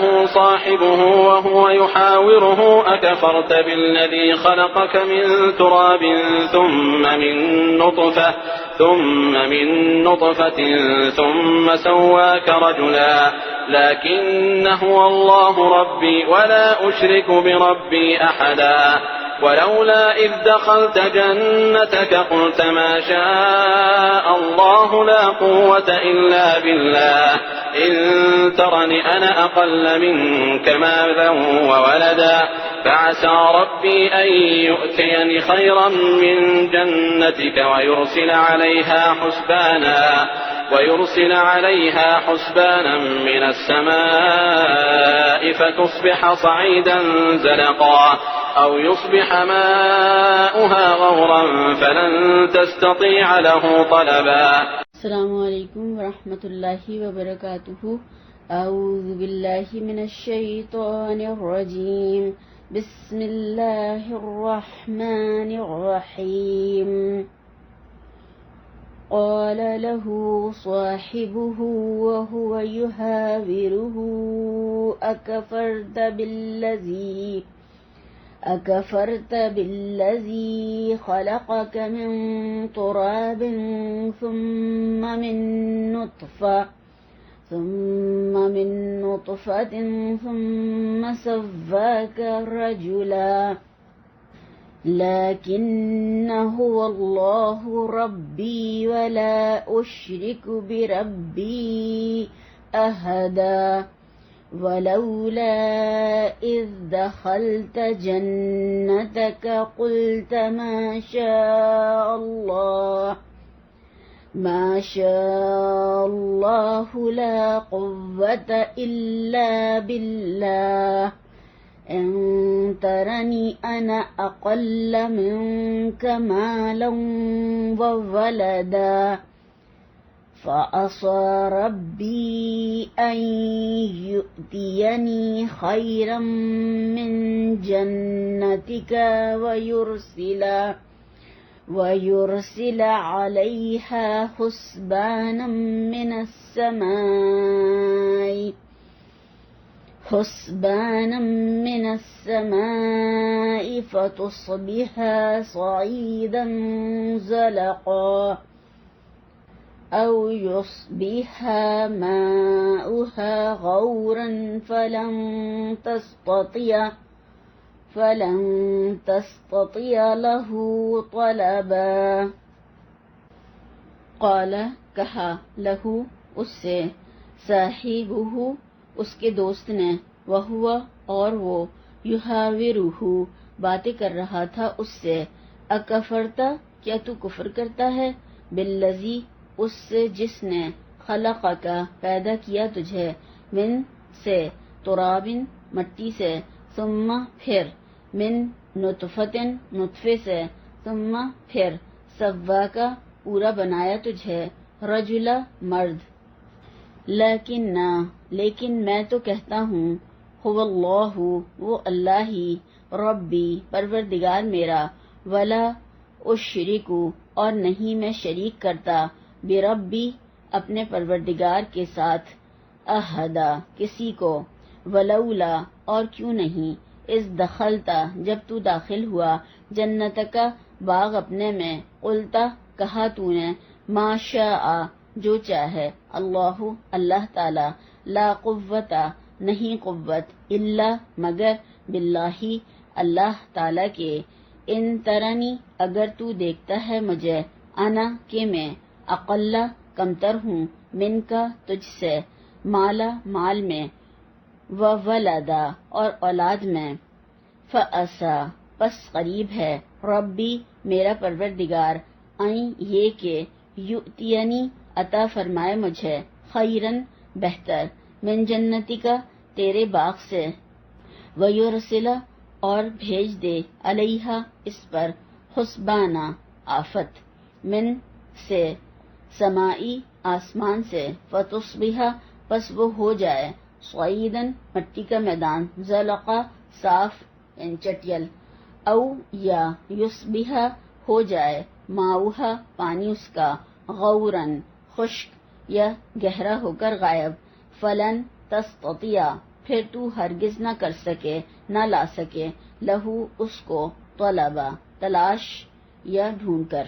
له صاحبه وهو يحاوره أكفرت بالذي خلقك من تراب ثم من نطفة ثم سواك رجلا لكن هو الله ربي ولا أشرك بربي أحدا ولولا إذ دخلت جنتك قلت ما شاء الله لا قوة إلا بالله إن ترني أنا أقل منك مالا وولدا فعسى ربي أن يؤتيني خيرا من جنتك ويرسل عليها حسبانا من السماء فتصبح صعيدا زلقا أو يصبح ماؤها غورا فلن تستطيع له طلبا. السلام علیکم ورحمۃ اللہ وبرکاتہ. اعوذ باللہ من الشیطان الرجیم. بسم اللہ الرحمن الرحیم. قال له صاحبه وهو يحاوره أكفرت بالذي خلقك من تراب ثم من نطفة ثم سواك رجلا لكن هو الله ربي ولا أشرك بربي أحدا ولولا إذ دخلت جنتك قلت ما شاء الله لا قوة إلا بالله إن ترني أنا أقل منك مالا وولدا فعسى ربي أن يؤتيني خيرا من جنتك ويرسل عليها حسبانا من السماء فتصبح صعيدا زلقا أو يصبح ماؤها غورا فلن تستطيع له طلبا. قال کہا لہو اس سے صاحبہ اس کے دوست نے وہوا اور وہ یحاورہ باتیں کر رہا تھا اس سے اکفرتا کیا تو کفر کرتا ہے بالذی اس سے جس نے خلقک پیدا کیا تجھے من سے ترابن مٹی سے ثم پھر من نطفتن نطفے سے ثم پھر سواکا پورا بنایا تجھے رجلا مرد لیکن میں تو کہتا ہوں هو اللہ وہ اللہ ہی ربی پروردگار میرا ولا اشرک اور نہیں میں شریک کرتا بربی اپنے پروردگار کے ساتھ احدا کسی کو ولولا اور کیوں نہیں اس دخلتا جب تو داخل ہوا جنت کا باغ اپنے میں قلتا کہا تو نے ما شاء جو چاہے اللہ تعالی لا قوت نہیں قوت الا مگر باللہ اللہ تعالی کے ان ترنی اگر تو دیکھتا ہے مجھے انا کہ میں اقل کمتر ہوں من کا تجھ سے مالا مال میں وولدا اور اولاد میں فعسا پس قریب ہے ربی میرا پروردگار این یہ کہ یؤتینی عطا فرمائے مجھے خیرن بہتر من جنتی کا تیرے باغ سے ویرسل اور بھیج دے علیہا اس پر حسبانا آفت من سے سمائی آسمان سے فتصبح پس وہ ہو جائے صعیدن مٹی کا میدان زلقا صاف چٹیل او یا یصبح ہو جائے ماؤہا پانی اس کا غورن خشک یا گہرا ہو کر غائب فلن تستطیع پھر تو ہرگز نہ کر سکے نہ لا سکے لہو اس کو طلبا تلاش یا ڈھونڈ کر.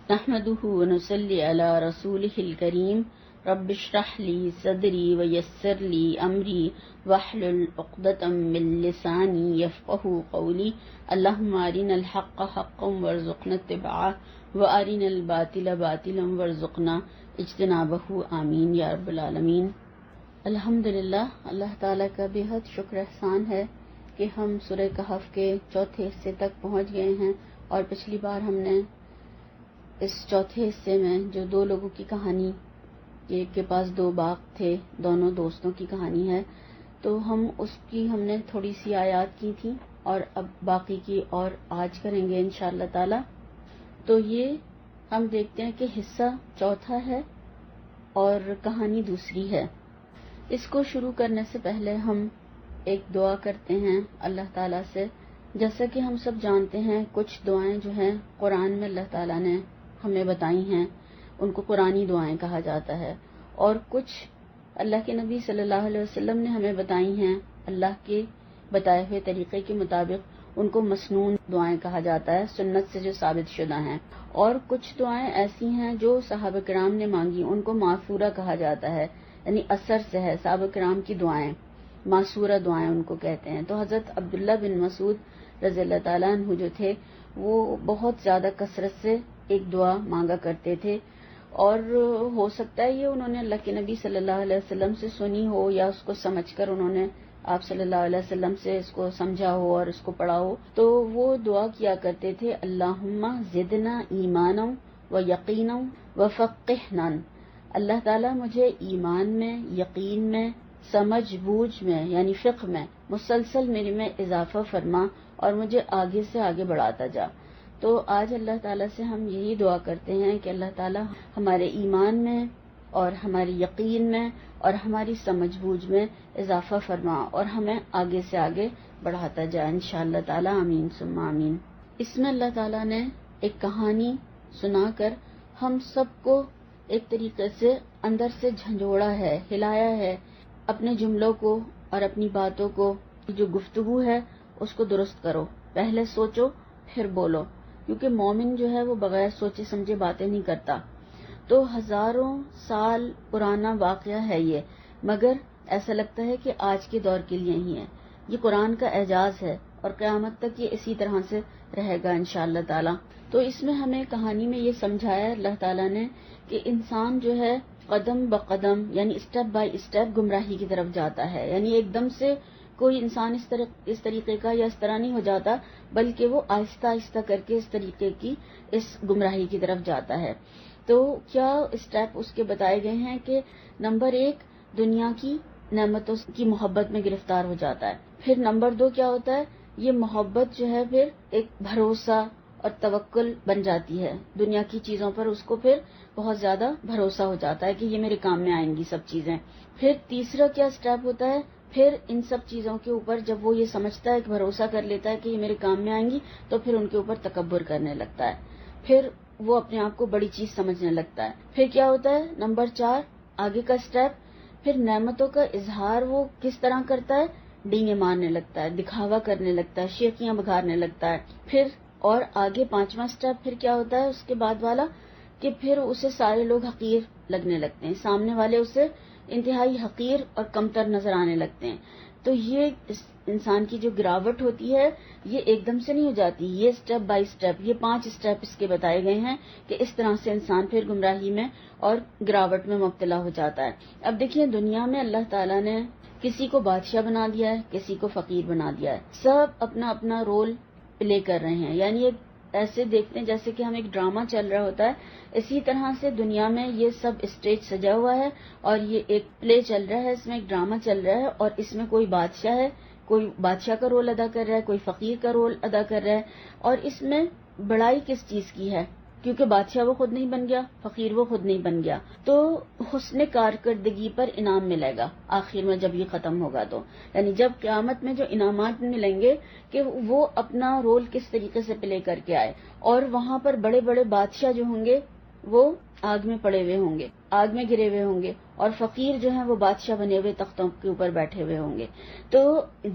نحمدہ ونصلی علی رسولہ الکریم. رب اشرح لی صدری ویسر لی امری واحلل عقدۃ من لسانی یفقہوا قولی. اللہم ارنا الحق حقا وارزقنا اتباعہ وارنا الباطل باطلا وارزقنا اجتنابہ. آمین یا رب العالمین. الحمدللہ، اللہ تعالیٰ کا بے حد شکر احسان ہے کہ ہم سورہ کہف کے چوتھے حصے تک پہنچ گئے ہیں. اور پچھلی بار ہم نے اس چوتھے حصے میں جو دو لوگوں کی کہانی، ایک کے پاس دو باغ تھے، دونوں دوستوں کی کہانی ہے، تو ہم نے تھوڑی سی آیات کی تھی اور اب باقی کی اور آج کریں گے انشاءاللہ تعالی. تو یہ ہم دیکھتے ہیں کہ حصہ چوتھا ہے اور کہانی دوسری ہے. اس کو شروع کرنے سے پہلے ہم ایک دعا کرتے ہیں اللہ تعالیٰ سے. جیسا کہ ہم سب جانتے ہیں کچھ دعائیں جو ہیں قرآن میں اللہ تعالیٰ نے ہمیں بتائی ہیں، ان کو قرآنی دعائیں کہا جاتا ہے، اور کچھ اللہ کے نبی صلی اللہ علیہ وسلم نے ہمیں بتائی ہیں اللہ کے بتائے ہوئے طریقے کے مطابق، ان کو مسنون دعائیں کہا جاتا ہے، سنت سے جو ثابت شدہ ہیں. اور کچھ دعائیں ایسی ہیں جو صحابہ کرام نے مانگی، ان کو معصورہ کہا جاتا ہے، یعنی اثر سے ہے. صحابہ کرام کی دعائیں معصورہ دعائیں ان کو کہتے ہیں. تو حضرت عبداللہ بن مسعود رضی اللہ تعالیٰ عنہ جو تھے وہ بہت زیادہ کثرت سے ایک دعا مانگا کرتے تھے، اور ہو سکتا ہے یہ انہوں نے اللہ کے نبی صلی اللہ علیہ وسلم سے سنی ہو یا اس کو سمجھ کر انہوں نے آپ صلی اللہ علیہ وسلم سے اس کو سمجھا ہو اور اس کو پڑھا ہو. تو وہ دعا کیا کرتے تھے اللہم زدنا ایمانا و یقینا و فقہنا. اللہ تعالیٰ مجھے ایمان میں، یقین میں، سمجھ بوجھ میں یعنی فقہ میں مسلسل میرے میں اضافہ فرما اور مجھے آگے سے آگے بڑھاتا جا. تو آج اللہ تعالیٰ سے ہم یہی دعا کرتے ہیں کہ اللہ تعالیٰ ہمارے ایمان میں اور ہماری یقین میں اور ہماری سمجھ بوجھ میں اضافہ فرما اور ہمیں آگے سے آگے بڑھاتا جائے انشاءاللہ تعالیٰ. آمین ثم آمین. اس میں اللہ تعالیٰ نے ایک کہانی سنا کر ہم سب کو ایک طریقے سے اندر سے جھنجھوڑا ہے، ہلایا ہے. اپنے جملوں کو اور اپنی باتوں کو، جو گفتگو ہے اس کو درست کرو. پہلے سوچو پھر بولو، کیونکہ مومن جو ہے وہ بغیر سوچے سمجھے باتیں نہیں کرتا. تو ہزاروں سال پرانا واقعہ ہے یہ، مگر ایسا لگتا ہے کہ آج کے دور کے لیے ہی ہے. یہ قرآن کا اعجاز ہے اور قیامت تک یہ اسی طرح سے رہے گا انشاءاللہ تعالی. تو اس میں ہمیں کہانی میں یہ سمجھایا اللہ تعالیٰ نے کہ انسان جو ہے قدم بقدم یعنی اسٹیپ بائی اسٹیپ گمراہی کی طرف جاتا ہے. یعنی ایک دم سے کوئی انسان اس طریقے کا یا اس طرح نہیں ہو جاتا، بلکہ وہ آہستہ آہستہ کر کے اس طریقے کی اس گمراہی کی طرف جاتا ہے. تو کیا اسٹیپ اس کے بتائے گئے ہیں کہ نمبر 1 دنیا کی نعمتوں کی محبت میں گرفتار ہو جاتا ہے. پھر نمبر 2 کیا ہوتا ہے، یہ محبت جو ہے پھر ایک بھروسہ اور توکل بن جاتی ہے. دنیا کی چیزوں پر اس کو پھر بہت زیادہ بھروسہ ہو جاتا ہے کہ یہ میرے کام میں آئیں گی سب چیزیں. پھر تیسرا کیا اسٹیپ ہوتا ہے، پھر ان سب چیزوں کے اوپر جب وہ یہ سمجھتا ہے کہ بھروسہ کر لیتا ہے کہ یہ میرے کام میں آئیں گی، تو پھر ان کے اوپر تکبر کرنے لگتا ہے. پھر وہ اپنے آپ کو بڑی چیز سمجھنے لگتا ہے. پھر کیا ہوتا ہے نمبر 4 آگے کا اسٹیپ، پھر نعمتوں کا اظہار وہ کس طرح کرتا ہے، ڈینگے مارنے لگتا ہے، دکھاوا کرنے لگتا ہے، شیخیاں بگھارنے لگتا ہے. پھر اور آگے 5واں اسٹیپ پھر کیا ہوتا ہے اس کے بعد والا، کہ پھر اسے سارے لوگ حقیر لگنے لگتے ہیں، سامنے والے اسے انتہائی حقیر اور کمتر نظر آنے لگتے ہیں. تو یہ انسان کی جو گراوٹ ہوتی ہے یہ ایک دم سے نہیں ہو جاتی، یہ اسٹیپ بائی اسٹیپ، یہ 5 اسٹیپ اس کے بتائے گئے ہیں کہ اس طرح سے انسان پھر گمراہی میں اور گراوٹ میں مبتلا ہو جاتا ہے. اب دیکھیے دنیا میں اللہ تعالیٰ نے کسی کو بادشاہ بنا دیا ہے، کسی کو فقیر بنا دیا ہے، سب اپنا اپنا رول پلے کر رہے ہیں. یعنی ایک ایسے دیکھتے ہیں جیسے کہ ہم ایک ڈرامہ چل رہا ہوتا ہے، اسی طرح سے دنیا میں یہ سب اسٹیج سجا ہوا ہے اور یہ ایک پلے چل رہا ہے، اس میں ایک ڈرامہ چل رہا ہے اور اس میں کوئی بادشاہ ہے، کوئی بادشاہ کا رول ادا کر رہا ہے، کوئی فقیر کا رول ادا کر رہا ہے. اور اس میں بڑائی کس چیز کی ہے، کیونکہ بادشاہ وہ خود نہیں بن گیا، فقیر وہ خود نہیں بن گیا، تو حسن کارکردگی پر انعام ملے گا آخر میں جب یہ ختم ہوگا. تو یعنی جب قیامت میں جو انعامات ملیں گے کہ وہ اپنا رول کس طریقے سے پلے کر کے آئے، اور وہاں پر بڑے بڑے بادشاہ جو ہوں گے وہ آگ میں پڑے ہوئے ہوں گے، آگ میں گرے ہوئے ہوں گے، اور فقیر جو ہیں وہ بادشاہ بنے ہوئے تختوں کے اوپر بیٹھے ہوئے ہوں گے۔ تو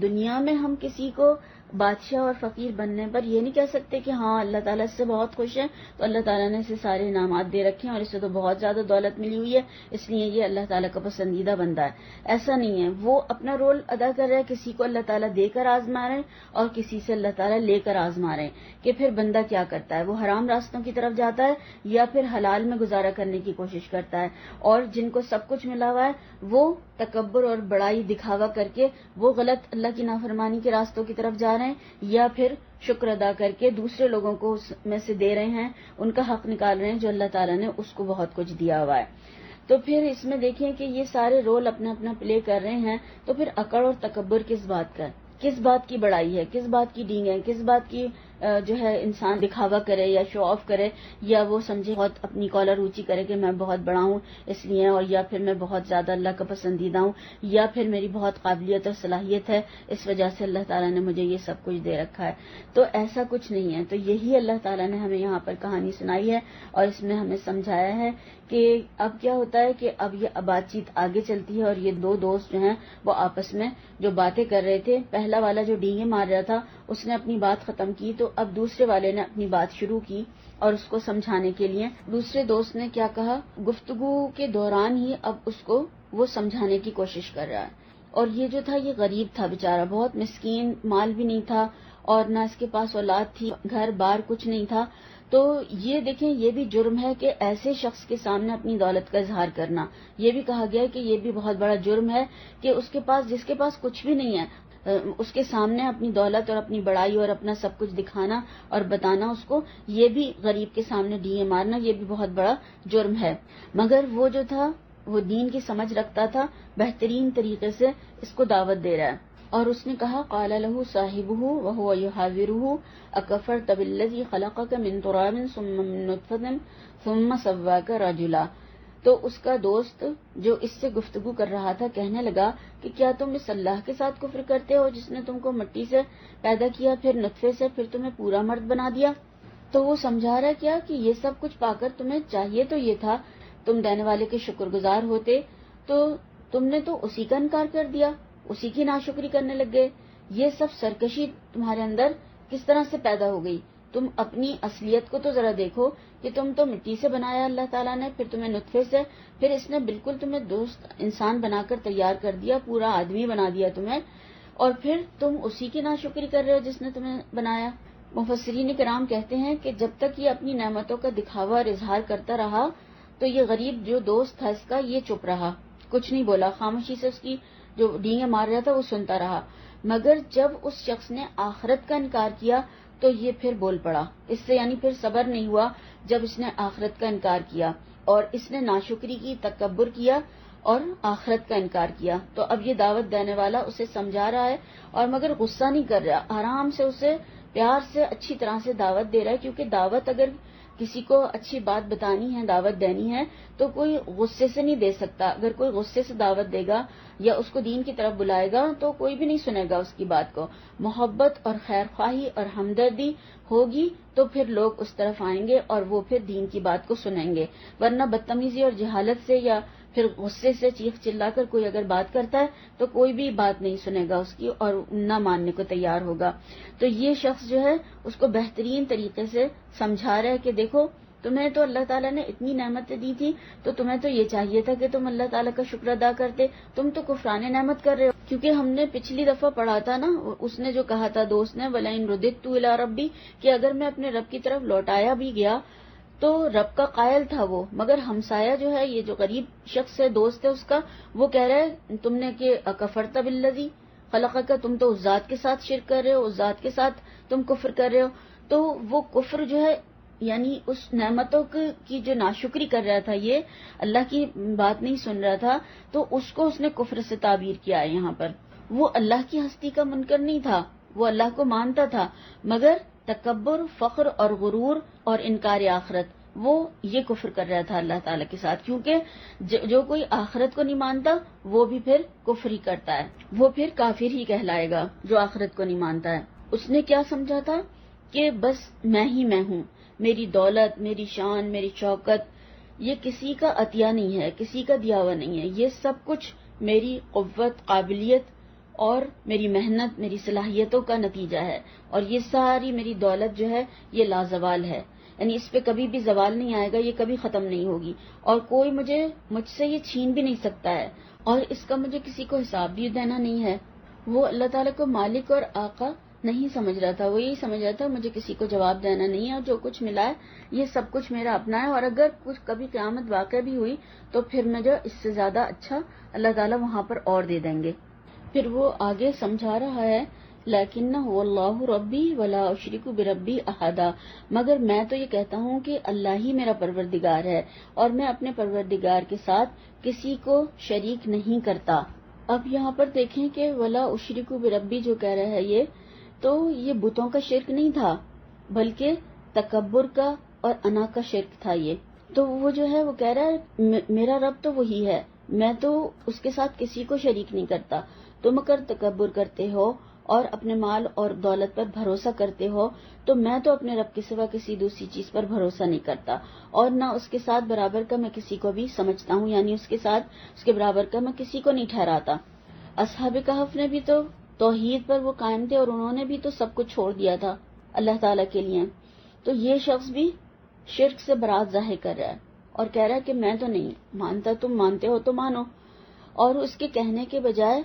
دنیا میں ہم کسی کو بادشاہ اور فقیر بننے پر یہ نہیں کہہ سکتے کہ ہاں اللہ تعالیٰ اس سے بہت خوش ہے، تو اللہ تعالیٰ نے اسے سارے انعامات دے رکھے ہیں اور اسے تو بہت زیادہ دولت ملی ہوئی ہے، اس لیے یہ اللہ تعالیٰ کا پسندیدہ بندہ ہے۔ ایسا نہیں ہے، وہ اپنا رول ادا کر رہا ہے، کسی کو اللہ تعالیٰ دے کر آزما رہے ہیں اور کسی سے اللہ تعالیٰ لے کر آزما رہے ہیں کہ پھر بندہ کیا کرتا ہے، وہ حرام راستوں کی طرف جاتا ہے یا پھر حلال میں گزارا کرنے کی کوشش کرتا ہے، اور جن کو سب کچھ ملا ہوا ہے وہ تکبر اور بڑائی دکھاوا کر کے وہ غلط اللہ کی نافرمانی کے راستوں کی طرف جا رہے ہیں، یا پھر شکر ادا کر کے دوسرے لوگوں کو اس میں سے دے رہے ہیں، ان کا حق نکال رہے ہیں جو اللہ تعالیٰ نے اس کو بہت کچھ دیا ہوا ہے۔ تو پھر اس میں دیکھیں کہ یہ سارے رول اپنا اپنا پلے کر رہے ہیں، تو پھر اکڑ اور تکبر کس بات کا ہے، کس بات کی بڑائی ہے، کس بات کی ڈینگ ہے، کس بات کی جو ہے انسان دکھاوا کرے یا شو آف کرے، یا وہ سمجھے بہت اپنی کالر اونچی کرے کہ میں بہت بڑا ہوں اس لیے، اور یا پھر میں بہت زیادہ اللہ کا پسندیدہ ہوں، یا پھر میری بہت قابلیت اور صلاحیت ہے اس وجہ سے اللہ تعالیٰ نے مجھے یہ سب کچھ دے رکھا ہے۔ تو ایسا کچھ نہیں ہے۔ تو یہی اللہ تعالیٰ نے ہمیں یہاں پر کہانی سنائی ہے اور اس میں ہمیں سمجھایا ہے کہ اب کیا ہوتا ہے کہ اب یہ بات چیت آگے چلتی ہے، اور یہ دو دوست جو ہیں وہ آپس میں جو باتیں کر رہے تھے، پہلا والا جو ڈینگے مار رہا تھا اس نے اپنی بات ختم کی، تو اب دوسرے والے نے اپنی بات شروع کی اور اس کو سمجھانے کے لیے دوسرے دوست نے کیا کہا، گفتگو کے دوران ہی اب اس کو وہ سمجھانے کی کوشش کر رہا ہے۔ اور یہ جو تھا یہ غریب تھا بیچارہ، بہت مسکین، مال بھی نہیں تھا اور نہ اس کے پاس اولاد تھی، گھر بار کچھ نہیں تھا۔ تو یہ دیکھیں یہ بھی جرم ہے کہ ایسے شخص کے سامنے اپنی دولت کا اظہار کرنا، یہ بھی کہا گیا ہے کہ یہ بھی بہت بڑا جرم ہے کہ اس کے پاس، جس کے پاس کچھ بھی نہیں ہے، اس کے سامنے اپنی دولت اور اپنی بڑائی اور اپنا سب کچھ دکھانا اور بتانا اس کو، یہ بھی غریب کے سامنے ڈینگے مارنا، یہ بھی بہت بڑا جرم ہے۔ مگر وہ جو تھا وہ دین کی سمجھ رکھتا تھا، بہترین طریقے سے اس کو دعوت دے رہا ہے، اور اس نے کہا قال له صاحبه وهو يحاوره اکفرت بالذی خلقك من تراب ثم من نطفة ثم سواك رجلا۔ تو اس کا دوست جو اس سے گفتگو کر رہا تھا کہنے لگا کہ کیا تم اس اللہ کے ساتھ کفر کرتے ہو جس نے تم کو مٹی سے پیدا کیا، پھر نطفے سے، پھر تمہیں پورا مرد بنا دیا؟ تو وہ سمجھا رہا کیا کہ یہ سب کچھ پا کر تمہیں چاہیے تو یہ تھا، تم دینے والے کے شکر گزار ہوتے، تو تم نے تو اسی کا انکار کر دیا، اسی کی ناشکری کرنے لگ گئے۔ یہ سب سرکشی تمہارے اندر کس طرح سے پیدا ہو گئی؟ تم اپنی اصلیت کو تو ذرا دیکھو کہ تم تو مٹی سے بنایا اللہ تعالیٰ نے، پھر تمہیں نطفے سے، پھر اس نے بالکل تمہیں دوست انسان بنا کر تیار کر دیا، پورا آدمی بنا دیا تمہیں، اور پھر تم اسی کی ناشکری کر رہے ہو جس نے تمہیں بنایا۔ مفسرین کرام کہتے ہیں کہ جب تک یہ اپنی نعمتوں کا دکھاوا اور اظہار کرتا رہا تو یہ غریب جو دوست تھا اس کا یہ چپ رہا، کچھ نہیں بولا، خاموشی سے اس کی جو ڈینگے مار رہا تھا وہ سنتا رہا۔ مگر جب اس شخص نے آخرت کا انکار کیا تو یہ پھر بول پڑا، اس سے یعنی پھر صبر نہیں ہوا جب اس نے آخرت کا انکار کیا اور اس نے ناشکری کی، تکبر کیا اور آخرت کا انکار کیا۔ تو اب یہ دعوت دینے والا اسے سمجھا رہا ہے اور مگر غصہ نہیں کر رہا، آرام سے اسے پیار سے اچھی طرح سے دعوت دے رہا ہے، کیونکہ دعوت اگر کسی کو اچھی بات بتانی ہے، دعوت دینی ہے تو کوئی غصے سے نہیں دے سکتا۔ اگر کوئی غصے سے دعوت دے گا یا اس کو دین کی طرف بلائے گا تو کوئی بھی نہیں سنے گا اس کی بات کو۔ محبت اور خیر خواہی اور ہمدردی ہوگی تو پھر لوگ اس طرف آئیں گے اور وہ پھر دین کی بات کو سنیں گے، ورنہ بدتمیزی اور جہالت سے یا پھر غصے سے چیخ چلا کر کوئی اگر بات کرتا ہے تو کوئی بھی بات نہیں سنے گا اس کی اور نہ ماننے کو تیار ہوگا۔ تو یہ شخص جو ہے اس کو بہترین طریقے سے سمجھا رہا ہے کہ دیکھو تمہیں تو اللہ تعالیٰ نے اتنی نعمتیں دی تھی تو تمہیں تو یہ چاہیے تھا کہ تم اللہ تعالیٰ کا شکر ادا کرتے، تم تو کفران نعمت کر رہے ہو۔ کیونکہ ہم نے پچھلی دفعہ پڑھا تھا نا، اس نے جو کہا تھا دوست نے وَلَئِن رُدِدتُّ إِلَىٰ رَبِّي، کہ اگر میں اپنے رب کی طرف لوٹایا بھی گیا تو رب کا قائل تھا وہ، مگر ہمسایہ جو ہے یہ جو غریب شخص ہے دوست ہے اس کا، وہ کہہ رہا ہے تم نے کہ کفرت بالذی خلقک، تم تو اس ذات کے ساتھ شرک کر رہے ہو، اس ذات کے ساتھ تم کفر کر رہے ہو۔ تو وہ کفر جو ہے یعنی اس نعمتوں کی جو ناشکری کر رہا تھا، یہ اللہ کی بات نہیں سن رہا تھا، تو اس کو اس نے کفر سے تعبیر کیا ہے یہاں پر۔ وہ اللہ کی ہستی کا منکر نہیں تھا، وہ اللہ کو مانتا تھا، مگر تکبر، فخر اور غرور اور انکار آخرت، وہ یہ کفر کر رہا تھا اللہ تعالیٰ کے ساتھ، کیونکہ جو کوئی آخرت کو نہیں مانتا وہ بھی پھر کفر ہی کرتا ہے، وہ پھر کافر ہی کہلائے گا جو آخرت کو نہیں مانتا ہے۔ اس نے کیا سمجھا تھا کہ بس میں ہی میں ہوں، میری دولت، میری شان، میری شوکت، یہ کسی کا عطیہ نہیں ہے، کسی کا دیا ہوا نہیں ہے، یہ سب کچھ میری قوت، قابلیت اور میری محنت، میری صلاحیتوں کا نتیجہ ہے، اور یہ ساری میری دولت جو ہے یہ لازوال ہے، یعنی اس پہ کبھی بھی زوال نہیں آئے گا، یہ کبھی ختم نہیں ہوگی، اور کوئی مجھ سے یہ چھین بھی نہیں سکتا ہے، اور اس کا مجھے کسی کو حساب بھی دینا نہیں ہے۔ وہ اللہ تعالیٰ کو مالک اور آقا نہیں سمجھ رہا تھا، وہ یہی سمجھ رہا تھا مجھے کسی کو جواب دینا نہیں ہے، اور جو کچھ ملا ہے یہ سب کچھ میرا اپنا ہے، اور اگر کچھ کبھی قیامت واقع بھی ہوئی تو پھر مجھے اس سے زیادہ اچھا اللہ تعالیٰ وہاں پر اور دے دیں گے۔ پھر وہ آگے سمجھا رہا ہے لیکنہ اللہ ربی ولا اشرک بربی احدا، مگر میں تو یہ کہتا ہوں کہ اللہ ہی میرا پروردگار ہے اور میں اپنے پروردگار کے ساتھ کسی کو شریک نہیں کرتا۔ اب یہاں پر دیکھیں کہ ولا اشرک بربی جو کہہ رہا ہے یہ بتوں کا شرک نہیں تھا، بلکہ تکبر کا اور انا کا شرک تھا۔ یہ تو وہ جو ہے وہ کہہ رہا ہے میرا رب تو وہی ہے، میں تو اس کے ساتھ کسی کو شریک نہیں کرتا، تم اگر تکبر کرتے ہو اور اپنے مال اور دولت پر بھروسہ کرتے ہو تو میں تو اپنے رب کے سوا کسی دوسری چیز پر بھروسہ نہیں کرتا، اور نہ اس کے ساتھ برابر کا میں کسی کو بھی سمجھتا ہوں، یعنی اس کے ساتھ اس کے برابر کا میں کسی کو نہیں ٹھہراتا۔ اصحاب کہف نے بھی تو توحید پر وہ قائم تھے، اور انہوں نے بھی تو سب کچھ چھوڑ دیا تھا اللہ تعالیٰ کے لیے، تو یہ شخص بھی شرک سے برات ظاہر کر رہا ہے اور کہہ رہا ہے کہ میں تو نہیں مانتا، تم مانتے ہو تو مانو، اور اس کے کہنے کے بجائے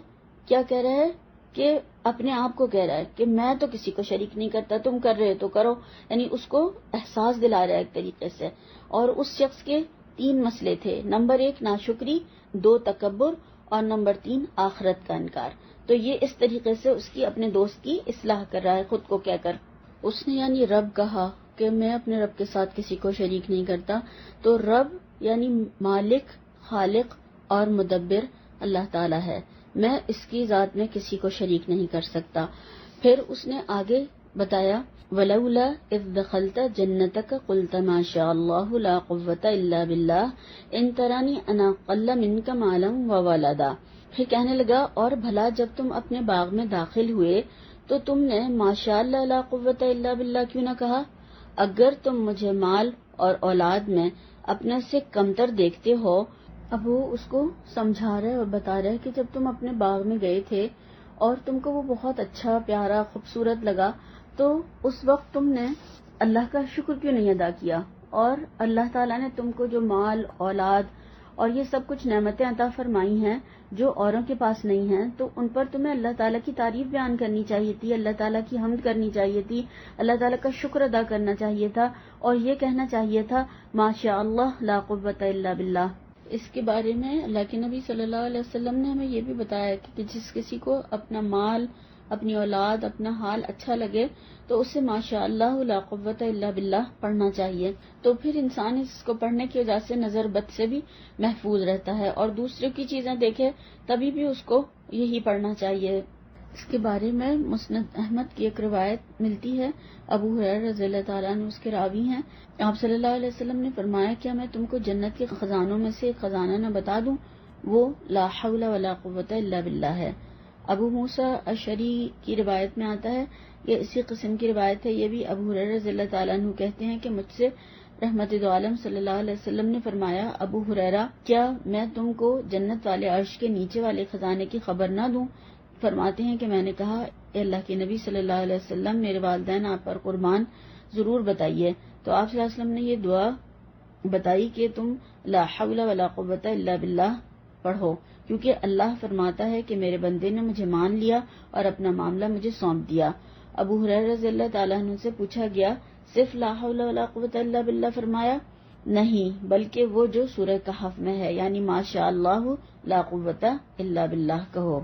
کیا کہہ رہا ہے کہ اپنے آپ کو کہہ رہا ہے کہ میں تو کسی کو شریک نہیں کرتا، تم کر رہے تو کرو، یعنی اس کو احساس دلا رہا ہے ایک طریقے سے۔ اور اس شخص کے 3 مسئلے تھے، نمبر 1 ناشکری، 2 تکبر، اور نمبر 3 آخرت کا انکار۔ تو یہ اس طریقے سے اس کی اپنے دوست کی اصلاح کر رہا ہے خود کو کہہ کر۔ اس نے یعنی رب کہا کہ میں اپنے رب کے ساتھ کسی کو شریک نہیں کرتا، تو رب یعنی مالک، خالق اور مدبر اللہ تعالیٰ ہے، میں اس کی ذات میں کسی کو شریک نہیں کر سکتا۔ پھر اس نے آگے بتایا وَلَوْلَا إِذْ دَخَلْتَ جَنَّتَكَ قُلْتَ مَا شَاءَ اللَّهُ لَا قُوَّةَ إِلَّا بِاللَّهِ إِن تَرَانِي أَنَا أَقَلَّ مِنْكَ مَالًا وَوَلَدًا۔ پھر کہنے لگا اور بھلا جب تم اپنے باغ میں داخل ہوئے تو تم نے ما شاء اللہ لا قوت الا باللہ کیوں نہ کہا؟ اگر تم مجھے مال اور اولاد میں اپنے سے کمتر دیکھتے ہو۔ اب وہ اس کو سمجھا رہے اور بتا رہے کہ جب تم اپنے باغ میں گئے تھے اور تم کو وہ بہت اچھا، پیارا، خوبصورت لگا تو اس وقت تم نے اللہ کا شکر کیوں نہیں ادا کیا؟ اور اللہ تعالیٰ نے تم کو جو مال، اولاد اور یہ سب کچھ نعمتیں عطا فرمائی ہیں جو اوروں کے پاس نہیں ہیں، تو ان پر تمہیں اللہ تعالیٰ کی تعریف بیان کرنی چاہیے تھی، اللہ تعالیٰ کی حمد کرنی چاہیے تھی، اللہ تعالیٰ کا شکر ادا کرنا چاہیے تھا، اور یہ کہنا چاہیے تھا ما شاء اللہ لا قوت الا باللہ۔ اس کے بارے میں اللہ کے نبی صلی اللہ علیہ وسلم نے ہمیں یہ بھی بتایا کہ جس کسی کو اپنا مال، اپنی اولاد، اپنا حال اچھا لگے تو اسے ما شاء اللہ لا قوت الا باللہ پڑھنا چاہیے، تو پھر انسان اس کو پڑھنے کی وجہ سے نظر بد سے بھی محفوظ رہتا ہے، اور دوسروں کی چیزیں دیکھے تبھی بھی اس کو یہی پڑھنا چاہیے۔ اس کے بارے میں مسند احمد کی ایک روایت ملتی ہے، ابو ہریرہ رضی اللہ تعالیٰ عنہ اس کے راوی ہیں۔ آپ صلی اللہ علیہ وسلم نے فرمایا کیا میں تم کو جنت کے خزانوں میں سے ایک خزانہ نہ بتا دوں؟ وہ لا حول ولا قوت الا باللہ ہے۔ ابو موسیٰ اشعری کی روایت میں آتا ہے، یہ اسی قسم کی روایت ہے، یہ بھی ابو ہریرہ رضی اللہ تعالیٰ عنہ کہتے ہیں کہ مجھ سے رحمت دو عالم صلی اللہ علیہ وسلم نے فرمایا ابو ہریرہ کیا میں تم کو جنت والے عرش کے نیچے والے خزانے کی خبر نہ دوں؟ فرماتے ہیں کہ میں نے کہا اے اللہ کے نبی صلی اللہ علیہ وسلم میرے والدین آپ پر قربان، ضرور بتائیے۔ تو آپ صلی اللہ علیہ وسلم نے یہ دعا بتائی کہ تم لا حول ولا قوت الا باللہ پڑھو، کیونکہ اللہ فرماتا ہے کہ میرے بندے نے مجھے مان لیا اور اپنا معاملہ مجھے سونپ دیا۔ ابو ہریرہ رضی اللہ تعالیٰ عنہ سے پوچھا گیا صرف لا حول ولا قوت الا باللہ فرمایا؟ نہیں، بلکہ وہ جو سورہ کہف میں ہے، یعنی ما شاء اللہ لا قوت الا باللہ کہو۔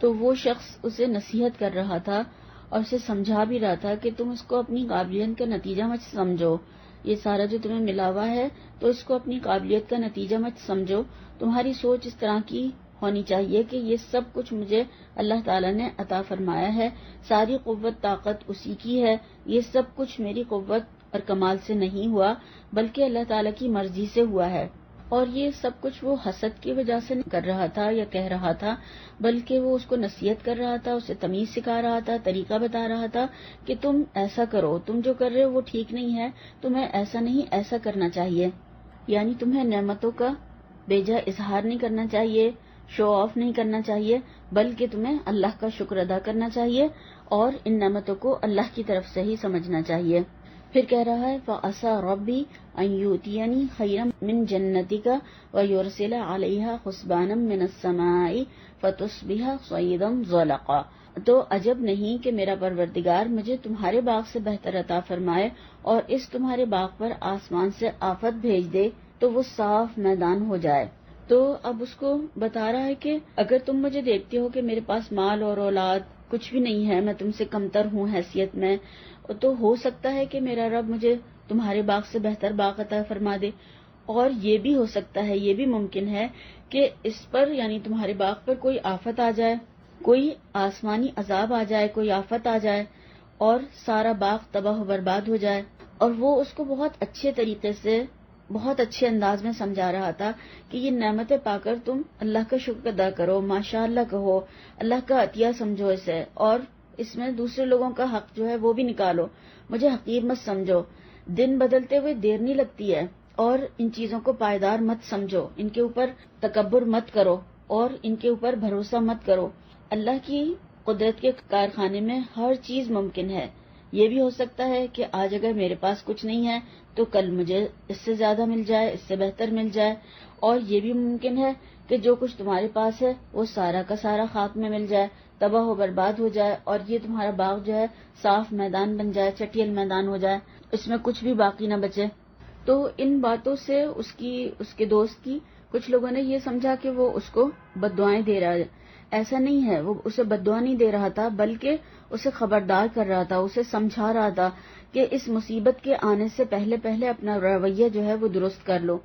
تو وہ شخص اسے نصیحت کر رہا تھا اور اسے سمجھا بھی رہا تھا کہ تم اس کو اپنی قابلیت کا نتیجہ مت سمجھو، یہ سارا جو تمہیں ملا ہوا ہے تو اس کو اپنی قابلیت کا نتیجہ مت سمجھو، تمہاری سوچ اس طرح کی ہونی چاہیے کہ یہ سب کچھ مجھے اللہ تعالیٰ نے عطا فرمایا ہے، ساری قوت طاقت اسی کی ہے، یہ سب کچھ میری قوت اور کمال سے نہیں ہوا بلکہ اللہ تعالیٰ کی مرضی سے ہوا ہے۔ اور یہ سب کچھ وہ حسد کی وجہ سے نہیں کر رہا تھا یا کہہ رہا تھا، بلکہ وہ اس کو نصیحت کر رہا تھا، اسے تمیز سکھا رہا تھا، طریقہ بتا رہا تھا کہ تم ایسا کرو، تم جو کر رہے ہو وہ ٹھیک نہیں ہے، تمہیں ایسا نہیں ایسا کرنا چاہیے۔ یعنی تمہیں نعمتوں کا بیجا اظہار نہیں کرنا چاہیے، شو آف نہیں کرنا چاہیے، بلکہ تمہیں اللہ کا شکر ادا کرنا چاہیے اور ان نعمتوں کو اللہ کی طرف سے ہی سمجھنا چاہیے۔ پھر کہہ رہا ہے فَعَسَىٰ رَبِّي أَن يُؤْتِيَنِي خَيْرًا مِّن جَنَّتِكَ وَيُرْسِلَ عَلَيْهَا حُسْبَانًا مِّنَ السَّمَاءِ فَتُصْبِحَ صَعِيدًا زَلَقًا۔ تو عجب نہیں کہ میرا پروردگار مجھے تمہارے باغ سے بہتر عطا فرمائے اور اس تمہارے باغ پر آسمان سے آفت بھیج دے تو وہ صاف میدان ہو جائے۔ تو اب اس کو بتا رہا ہے کہ اگر تم مجھے دیکھتے ہو کہ میرے پاس مال اور اولاد کچھ بھی نہیں ہے، میں تم سے کمتر ہوں حیثیت میں، تو ہو سکتا ہے کہ میرا رب مجھے تمہارے باغ سے بہتر باغ عطا فرما دے، اور یہ بھی ہو سکتا ہے، یہ بھی ممکن ہے کہ اس پر یعنی تمہارے باغ پر کوئی آفت آ جائے، کوئی آسمانی عذاب آ جائے، کوئی آفت آ جائے اور سارا باغ تباہ و برباد ہو جائے۔ اور وہ اس کو بہت اچھے طریقے سے، بہت اچھے انداز میں سمجھا رہا تھا کہ یہ نعمتیں پا کر تم اللہ کا شکر ادا کرو، ماشاء اللہ کہو، اللہ کا عطیہ سمجھو اسے، اور اس میں دوسرے لوگوں کا حق جو ہے وہ بھی نکالو، مجھے حقیر مت سمجھو، دن بدلتے ہوئے دیر نہیں لگتی ہے، اور ان چیزوں کو پائیدار مت سمجھو، ان کے اوپر تکبر مت کرو اور ان کے اوپر بھروسہ مت کرو۔ اللہ کی قدرت کے کارخانے میں ہر چیز ممکن ہے۔ یہ بھی ہو سکتا ہے کہ آج اگر میرے پاس کچھ نہیں ہے تو کل مجھے اس سے زیادہ مل جائے، اس سے بہتر مل جائے، اور یہ بھی ممکن ہے کہ جو کچھ تمہارے پاس ہے وہ سارا کا سارا خاک میں مل جائے، تباہ و برباد ہو جائے، اور یہ تمہارا باغ جو ہے صاف میدان بن جائے، چٹیل میدان ہو جائے، اس میں کچھ بھی باقی نہ بچے۔ تو ان باتوں سے اس کے دوست کی کچھ لوگوں نے یہ سمجھا کہ وہ اس کو بد دعائیں دے رہا ہے۔ ایسا نہیں ہے، وہ اسے بد دعا نہیں دے رہا تھا، بلکہ اسے خبردار کر رہا تھا، اسے سمجھا رہا تھا کہ اس مصیبت کے آنے سے پہلے اپنا رویہ جو ہے وہ درست کر لو،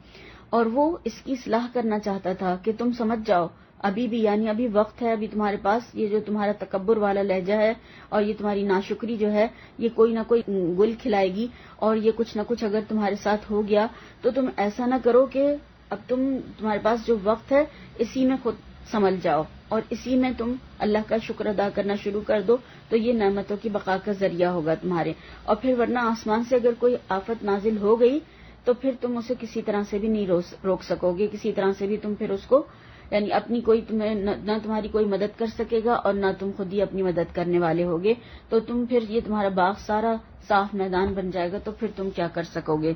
اور وہ اس کی اصلاح کرنا چاہتا تھا کہ تم سمجھ جاؤ ابھی بھی، یعنی ابھی وقت ہے، ابھی تمہارے پاس یہ جو تمہارا تکبر والا لہجہ ہے اور یہ تمہاری ناشکری جو ہے یہ کوئی نہ کوئی گل کھلائے گی، اور یہ کچھ نہ کچھ اگر تمہارے ساتھ ہو گیا تو تم ایسا نہ کرو کہ اب تمہارے پاس جو وقت ہے اسی میں خود سنبھل جاؤ اور اسی میں تم اللہ کا شکر ادا کرنا شروع کر دو، تو یہ نعمتوں کی بقا کا ذریعہ ہوگا تمہارے۔ اور پھر ورنہ آسمان سے اگر کوئی آفت نازل ہو گئی تو پھر تم اسے کسی طرح سے بھی نہیں روک سکو گے، کسی طرح سے بھی تم پھر اس کو یعنی اپنی کوئی تمہیں نہ تمہاری کوئی مدد کر سکے گا اور نہ تم خود ہی اپنی مدد کرنے والے ہوگے، تو تم پھر یہ تمہارا باغ سارا صاف میدان بن جائے گا، تو پھر تم کیا کر سکو گے۔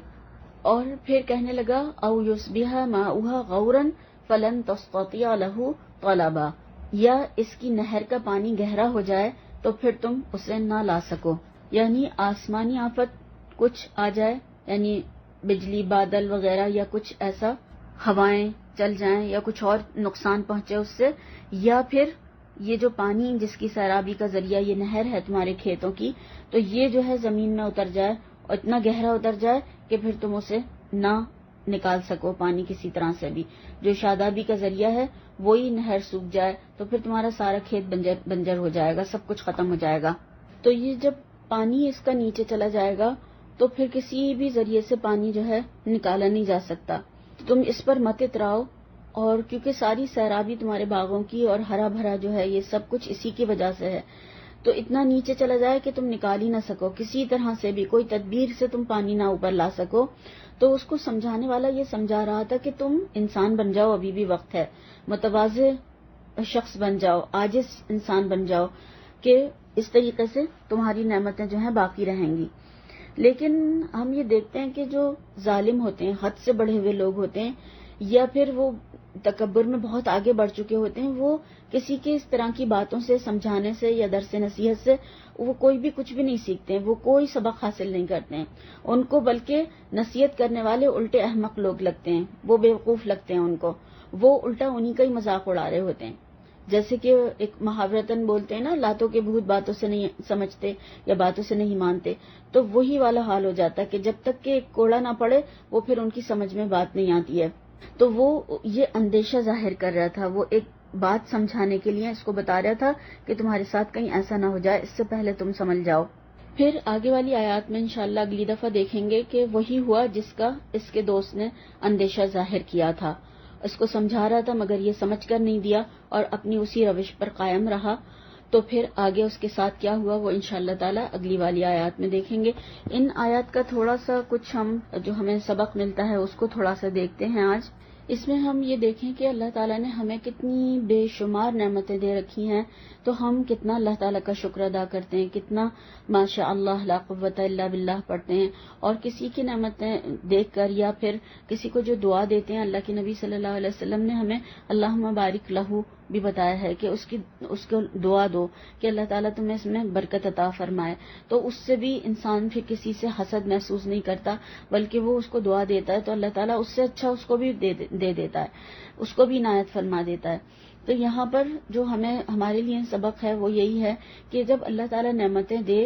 اور پھر کہنے لگا او یصبح ماؤها غورا فلن تستطيع له طلبا، یا اس کی نہر کا پانی گہرا ہو جائے تو پھر تم اسے نہ لا سکو، یعنی آسمانی آفت کچھ آ جائے، یعنی بجلی بادل وغیرہ یا کچھ ایسا، ہوائیں چل جائیں یا کچھ اور نقصان پہنچے اس سے، یا پھر یہ جو پانی جس کی سیرابی کا ذریعہ یہ نہر ہے تمہارے کھیتوں کی، تو یہ جو ہے زمین میں اتر جائے اور اتنا گہرا اتر جائے کہ پھر تم اسے نہ نکال سکو پانی کسی طرح سے بھی، جو شادابی کا ذریعہ ہے وہی نہر سوکھ جائے تو پھر تمہارا سارا کھیت بنجر ہو جائے گا، سب کچھ ختم ہو جائے گا۔ تو یہ جب پانی اس کا نیچے چلا جائے گا تو پھر کسی بھی ذریعے سے پانی جو ہے نکالا نہیں جا سکتا، تم اس پر مت اتراؤ، اور کیونکہ ساری سیرابی تمہارے باغوں کی اور ہرا بھرا جو ہے یہ سب کچھ اسی کی وجہ سے ہے، تو اتنا نیچے چلا جائے کہ تم نکال ہی نہ سکو، کسی طرح سے بھی کوئی تدبیر سے تم پانی نہ اوپر لا سکو۔ تو اس کو سمجھانے والا یہ سمجھا رہا تھا کہ تم انسان بن جاؤ، ابھی بھی وقت ہے، متواضع شخص بن جاؤ، عاجز انسان بن جاؤ، کہ اس طریقے سے تمہاری نعمتیں جو ہیں باقی رہیں گی۔ لیکن ہم یہ دیکھتے ہیں کہ جو ظالم ہوتے ہیں، حد سے بڑھے ہوئے لوگ ہوتے ہیں، یا پھر وہ تکبر میں بہت آگے بڑھ چکے ہوتے ہیں، وہ کسی کے اس طرح کی باتوں سے، سمجھانے سے یا درس نصیحت سے وہ کوئی بھی کچھ بھی نہیں سیکھتے ہیں، وہ کوئی سبق حاصل نہیں کرتے ہیں، ان کو بلکہ نصیحت کرنے والے الٹے احمق لوگ لگتے ہیں، وہ بیوقوف لگتے ہیں ان کو، وہ الٹا انہی کا ہی مذاق اڑا رہے ہوتے ہیں۔ جیسے کہ ایک محاورتاً بولتے ہیں نا، لاتوں کے بھوت باتوں سے نہیں سمجھتے یا باتوں سے نہیں مانتے، تو وہی والا حال ہو جاتا ہے کہ جب تک کہ ایک کوڑا نہ پڑے وہ پھر ان کی سمجھ میں بات نہیں آتی ہے۔ تو وہ یہ اندیشہ ظاہر کر رہا تھا، وہ ایک بات سمجھانے کے لیے اس کو بتا رہا تھا کہ تمہارے ساتھ کہیں ایسا نہ ہو جائے، اس سے پہلے تم سمجھ جاؤ۔ پھر آگے والی آیات میں انشاءاللہ اگلی دفعہ دیکھیں گے کہ وہی ہوا جس کا اس کے دوست نے اندیشہ ظاہر کیا تھا، اس کو سمجھا رہا تھا مگر یہ سمجھ کر نہیں دیا اور اپنی اسی روش پر قائم رہا، تو پھر آگے اس کے ساتھ کیا ہوا وہ انشاءاللہ تعالی اگلی والی آیات میں دیکھیں گے. ان آیات کا تھوڑا سا کچھ ہم جو ہمیں سبق ملتا ہے اس کو تھوڑا سا دیکھتے ہیں آج. اس میں ہم یہ دیکھیں کہ اللہ تعالیٰ نے ہمیں کتنی بے شمار نعمتیں دے رکھی ہیں، تو ہم کتنا اللہ تعالیٰ کا شکر ادا کرتے ہیں، کتنا ماشاء اللہ لا قوت الا باللہ پڑھتے ہیں. اور کسی کی نعمتیں دیکھ کر یا پھر کسی کو جو دعا دیتے ہیں، اللہ کے نبی صلی اللہ علیہ وسلم نے ہمیں اللہم بارک لہو بھی بتایا ہے کہ اس کو دعا دو کہ اللہ تعالیٰ تمہیں اس میں برکت عطا فرمائے. تو اس سے بھی انسان پھر کسی سے حسد محسوس نہیں کرتا، بلکہ وہ اس کو دعا دیتا ہے تو اللہ تعالیٰ اس سے اچھا اس کو بھی دے دیتا ہے، اس کو بھی عنایت فرما دیتا ہے. تو یہاں پر جو ہمارے لیے سبق ہے وہ یہی ہے کہ جب اللہ تعالیٰ نعمتیں دے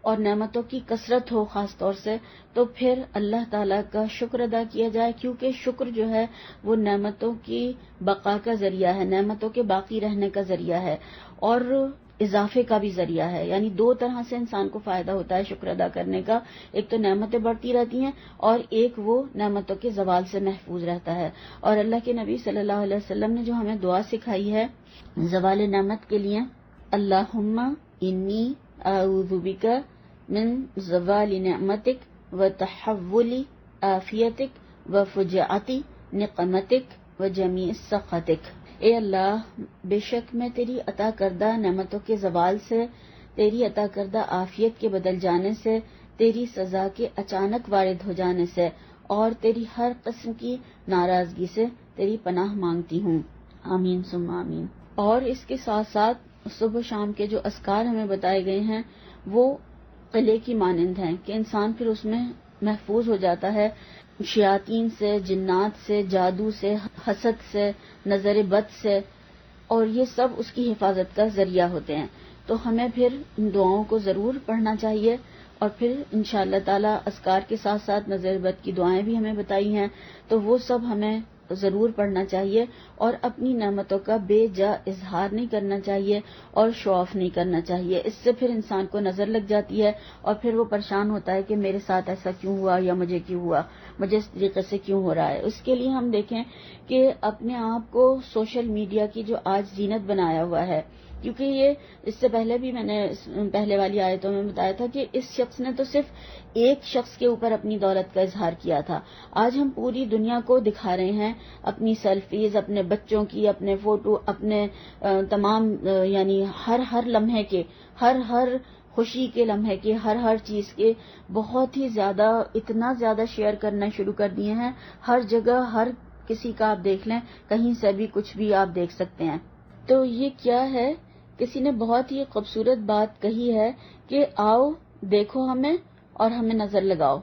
اور نعمتوں کی کثرت ہو خاص طور سے، تو پھر اللہ تعالیٰ کا شکر ادا کیا جائے، کیونکہ شکر جو ہے وہ نعمتوں کی بقا کا ذریعہ ہے، نعمتوں کے باقی رہنے کا ذریعہ ہے اور اضافے کا بھی ذریعہ ہے. یعنی دو طرح سے انسان کو فائدہ ہوتا ہے شکر ادا کرنے کا، ایک تو نعمتیں بڑھتی رہتی ہیں اور ایک وہ نعمتوں کے زوال سے محفوظ رہتا ہے. اور اللہ کے نبی صلی اللہ علیہ وسلم نے جو ہمیں دعا سکھائی ہے زوال نعمت کے لیے، اللہم انی اعوذ بک من زوال نعمتک و تحول عافیتک و فجعت نقمتک و جمیع سخطک. اے اللہ، بے شک میں تیری عطا کردہ نعمتوں کے زوال سے، تیری عطا کردہ عافیت کے بدل جانے سے، تیری سزا کے اچانک وارد ہو جانے سے اور تیری ہر قسم کی ناراضگی سے تیری پناہ مانگتی ہوں. آمین ثم آمین. اور اس کے ساتھ ساتھ صبح و شام کے جو اذکار ہمیں بتائے گئے ہیں وہ قلعے کی مانند ہیں کہ انسان پھر اس میں محفوظ ہو جاتا ہے شیاطین سے، جنات سے، جادو سے، حسد سے، نظر بد سے، اور یہ سب اس کی حفاظت کا ذریعہ ہوتے ہیں. تو ہمیں پھر ان دعاؤں کو ضرور پڑھنا چاہیے اور پھر انشاءاللہ تعالی اذکار کے ساتھ ساتھ نظر بد کی دعائیں بھی ہمیں بتائی ہیں تو وہ سب ہمیں ضرور پڑھنا چاہیے اور اپنی نعمتوں کا بے جا اظہار نہیں کرنا چاہیے اور شو آف نہیں کرنا چاہیے. اس سے پھر انسان کو نظر لگ جاتی ہے اور پھر وہ پریشان ہوتا ہے کہ میرے ساتھ ایسا کیوں ہوا یا مجھے کیوں ہوا، مجھے اس طریقے سے کیوں ہو رہا ہے. اس کے لیے ہم دیکھیں کہ اپنے آپ کو سوشل میڈیا کی جو آج زینت بنایا ہوا ہے، کیونکہ یہ اس سے پہلے بھی میں نے پہلے والی آیتوں میں بتایا تھا کہ اس شخص نے تو صرف ایک شخص کے اوپر اپنی دولت کا اظہار کیا تھا. آج ہم پوری دنیا کو دکھا رہے ہیں اپنی سیلفیز، اپنے بچوں کی، اپنے فوٹو، اپنے تمام یعنی ہر لمحے کے، ہر خوشی کے لمحے کے، ہر چیز کے بہت ہی زیادہ، اتنا زیادہ شیئر کرنا شروع کر دیے ہیں. ہر جگہ ہر کسی کا آپ دیکھ لیں، کہیں سے بھی کچھ بھی آپ دیکھ سکتے ہیں. تو یہ کیا ہے، کسی نے بہت ہی خوبصورت بات کہی ہے کہ آؤ دیکھو ہمیں اور ہمیں نظر لگاؤ.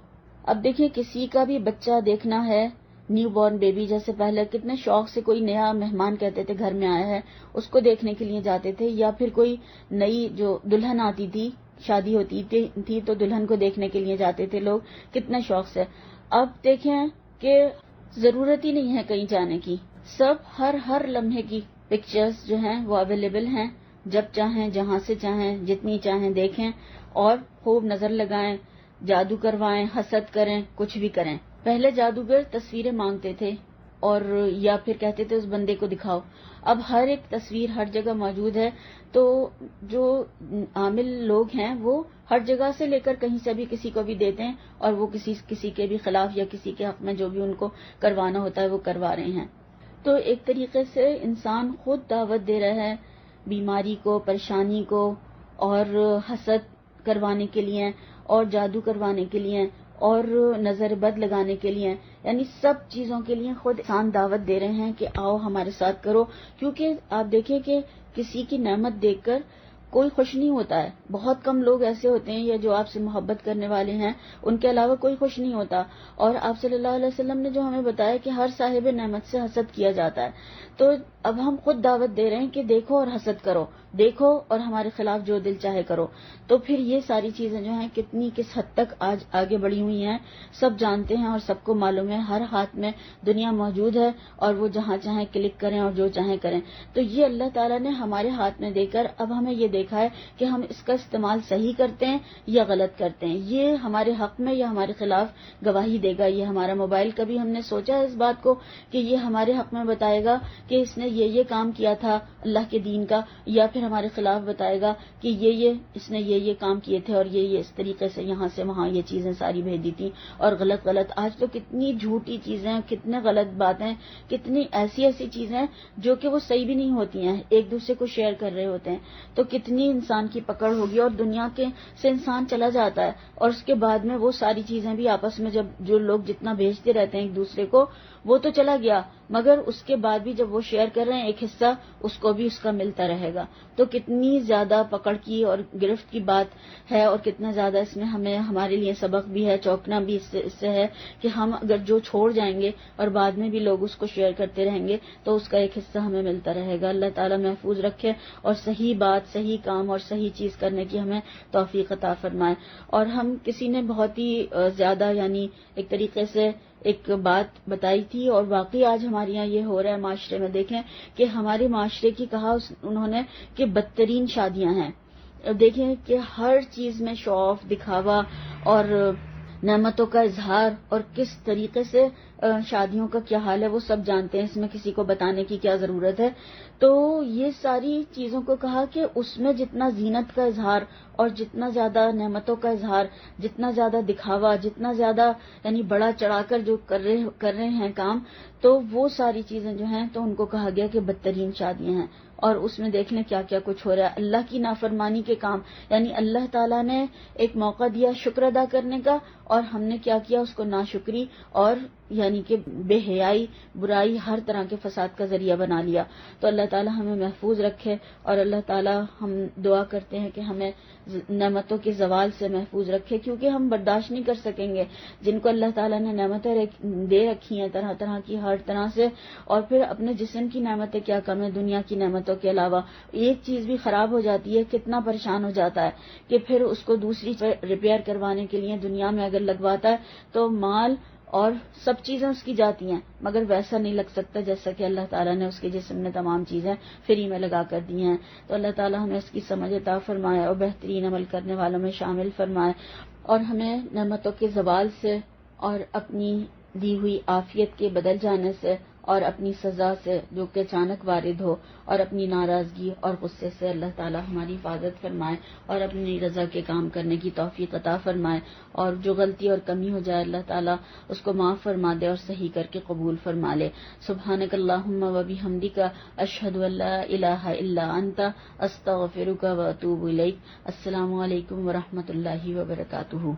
اب دیکھیں کسی کا بھی بچہ دیکھنا ہے، نیو بورن بیبی، جیسے پہلے کتنے شوق سے کوئی نیا مہمان کہتے تھے گھر میں آیا ہے اس کو دیکھنے کے لیے جاتے تھے، یا پھر کوئی نئی جو دلہن آتی تھی، شادی ہوتی تھی تو دلہن کو دیکھنے کے لیے جاتے تھے لوگ کتنے شوق سے. اب دیکھیں کہ ضرورت ہی نہیں ہے کہیں جانے کی، سب ہر لمحے کی پکچرز جو ہیں وہ اویلیبل ہیں، جب چاہیں جہاں سے چاہیں جتنی چاہیں دیکھیں اور خوب نظر لگائیں، جادو کروائیں، حسد کریں، کچھ بھی کریں. پہلے جادوگر تصویریں مانگتے تھے اور یا پھر کہتے تھے اس بندے کو دکھاؤ. اب ہر ایک تصویر ہر جگہ موجود ہے، تو جو عامل لوگ ہیں وہ ہر جگہ سے لے کر کہیں سے بھی کسی کو بھی دیتے ہیں اور وہ کسی کے بھی خلاف یا کسی کے حق میں جو بھی ان کو کروانا ہوتا ہے وہ کروا رہے ہیں. تو ایک طریقے سے انسان خود دعوت دے رہا ہے بیماری کو، پریشانی کو، اور حسد کروانے کے لیے اور جادو کروانے کے لیے اور نظر بد لگانے کے لیے، یعنی سب چیزوں کے لیے خود انسان دعوت دے رہے ہیں کہ آؤ ہمارے ساتھ کرو. کیونکہ آپ دیکھیں کہ کسی کی نعمت دیکھ کر کوئی خوش نہیں ہوتا ہے. بہت کم لوگ ایسے ہوتے ہیں یا جو آپ سے محبت کرنے والے ہیں ان کے علاوہ کوئی خوش نہیں ہوتا. اور آپ صلی اللہ علیہ وسلم نے جو ہمیں بتایا کہ ہر صاحب نعمت سے حسد کیا جاتا ہے. تو اب ہم خود دعوت دے رہے ہیں کہ دیکھو اور حسد کرو، دیکھو اور ہمارے خلاف جو دل چاہے کرو. تو پھر یہ ساری چیزیں جو ہیں کس حد تک آج آگے بڑھی ہوئی ہیں سب جانتے ہیں اور سب کو معلوم ہے. ہر ہاتھ میں دنیا موجود ہے اور وہ جہاں چاہیں کلک کریں اور جو چاہیں کریں. تو یہ اللہ تعالیٰ نے ہمارے ہاتھ میں دے کر اب ہمیں یہ دیکھا ہے کہ ہم اس کا استعمال صحیح کرتے ہیں یا غلط کرتے ہیں. یہ ہمارے حق میں یا ہمارے خلاف گواہی دے گا. یہ ہمارا موبائل کبھی ہم نے سوچا ہے اس بات کو کہ یہ ہمارے حق میں بتائے گا کہ اس نے یہ کام کیا تھا اللہ کے دین کا, یا پھر ہمارے خلاف بتائے گا کہ اس نے یہ کام کیے تھے اور یہ اس طریقے سے یہاں سے وہاں یہ چیزیں ساری بھیجی تھی اور غلط. آج تو کتنی جھوٹی چیزیں, کتنے غلط باتیں, کتنی ایسی چیزیں جو کہ وہ صحیح بھی نہیں ہوتی ہیں, ایک دوسرے کو شیئر کر رہے ہوتے ہیں. تو کتنی انسان کی پکڑ ہوگی اور دنیا کے سے انسان چلا جاتا ہے, اور اس کے بعد میں وہ ساری چیزیں بھی آپس میں, جب جو لوگ جتنا بھیجتے رہتے ہیں ایک دوسرے کو, وہ تو چلا گیا, مگر اس کے بعد بھی جب وہ شیئر کر رہے ہیں ایک حصہ, اس کو بھی اس کا ملتا رہے گا. تو کتنی زیادہ پکڑ کی اور گرفت کی بات ہے, اور کتنا زیادہ اس میں ہمارے لیے سبق بھی ہے, چوکنا بھی اس سے ہے کہ ہم اگر جو چھوڑ جائیں گے اور بعد میں بھی لوگ اس کو شیئر کرتے رہیں گے تو اس کا ایک حصہ ہمیں ملتا رہے گا. اللہ تعالیٰ محفوظ رکھے اور صحیح بات, صحیح کام اور صحیح چیز کرنے کی ہمیں توفیق عطا فرمائے. اور ہم کسی نے بہت ہی زیادہ ایک طریقے سے ایک بات بتائی تھی, اور واقعی آج ہمارے یہاں یہ ہو رہا ہے معاشرے میں. دیکھیں کہ ہمارے معاشرے کی کہا انہوں نے کہ بدترین شادیاں ہیں. دیکھیں کہ ہر چیز میں شو آف, دکھاوا اور نعمتوں کا اظہار, اور کس طریقے سے شادیوں کا کیا حال ہے وہ سب جانتے ہیں, اس میں کسی کو بتانے کی کیا ضرورت ہے. تو یہ ساری چیزوں کو کہا کہ اس میں جتنا زینت کا اظہار اور جتنا زیادہ نعمتوں کا اظہار, جتنا زیادہ دکھاوا, جتنا زیادہ بڑا چڑھا کر جو کر رہے ہیں کام, تو وہ ساری چیزیں جو ہیں تو ان کو کہا گیا کہ بدترین شادیاں ہیں. اور اس میں دیکھ لیں کیا کیا کچھ ہو رہا ہے. اللہ کی نافرمانی کے کام, اللہ تعالیٰ نے ایک موقع دیا شکر ادا کرنے کا, اور ہم نے کیا کیا, اس کو ناشکری اور کہ بے حیائی, برائی, ہر طرح کے فساد کا ذریعہ بنا لیا. تو اللہ تعالیٰ ہمیں محفوظ رکھے, اور اللہ تعالیٰ ہم دعا کرتے ہیں کہ ہمیں نعمتوں کے زوال سے محفوظ رکھے, کیونکہ ہم برداشت نہیں کر سکیں گے جن کو اللہ تعالیٰ نے نعمتیں دے رکھی ہیں طرح طرح کی, ہر طرح سے, اور پھر اپنے جسم کی نعمتیں کیا کم ہے دنیا کی نعمتوں کے علاوہ. ایک چیز بھی خراب ہو جاتی ہے کتنا پریشان ہو جاتا ہے کہ پھر اس کو دوسری ریپیئر کروانے کے لیے دنیا میں اگر لگواتا ہے تو مال اور سب چیزیں اس کی جاتی ہیں, مگر ویسا نہیں لگ سکتا جیسا کہ اللہ تعالیٰ نے اس کے جسم میں تمام چیزیں فری میں لگا کر دی ہیں. تو اللہ تعالیٰ ہمیں اس کی سمجھ عطا فرمائے اور بہترین عمل کرنے والوں میں شامل فرمائے, اور ہمیں نعمتوں کے زوال سے اور اپنی دی ہوئی عافیت کے بدل جانے سے اور اپنی سزا سے جو کہ اچانک وارد ہو, اور اپنی ناراضگی اور غصے سے اللہ تعالیٰ ہماری حفاظت فرمائے اور اپنی رضا کے کام کرنے کی توفیق عطا فرمائے. اور جو غلطی اور کمی ہو جائے اللہ تعالیٰ اس کو معاف فرما دے اور صحیح کر کے قبول فرما لے. سبحانک اللہم و بحمدک, اشہد ان لا الہ الا انت, استغفرک و اتوب الیک. السلام علیکم ورحمۃ اللہ وبرکاتہ.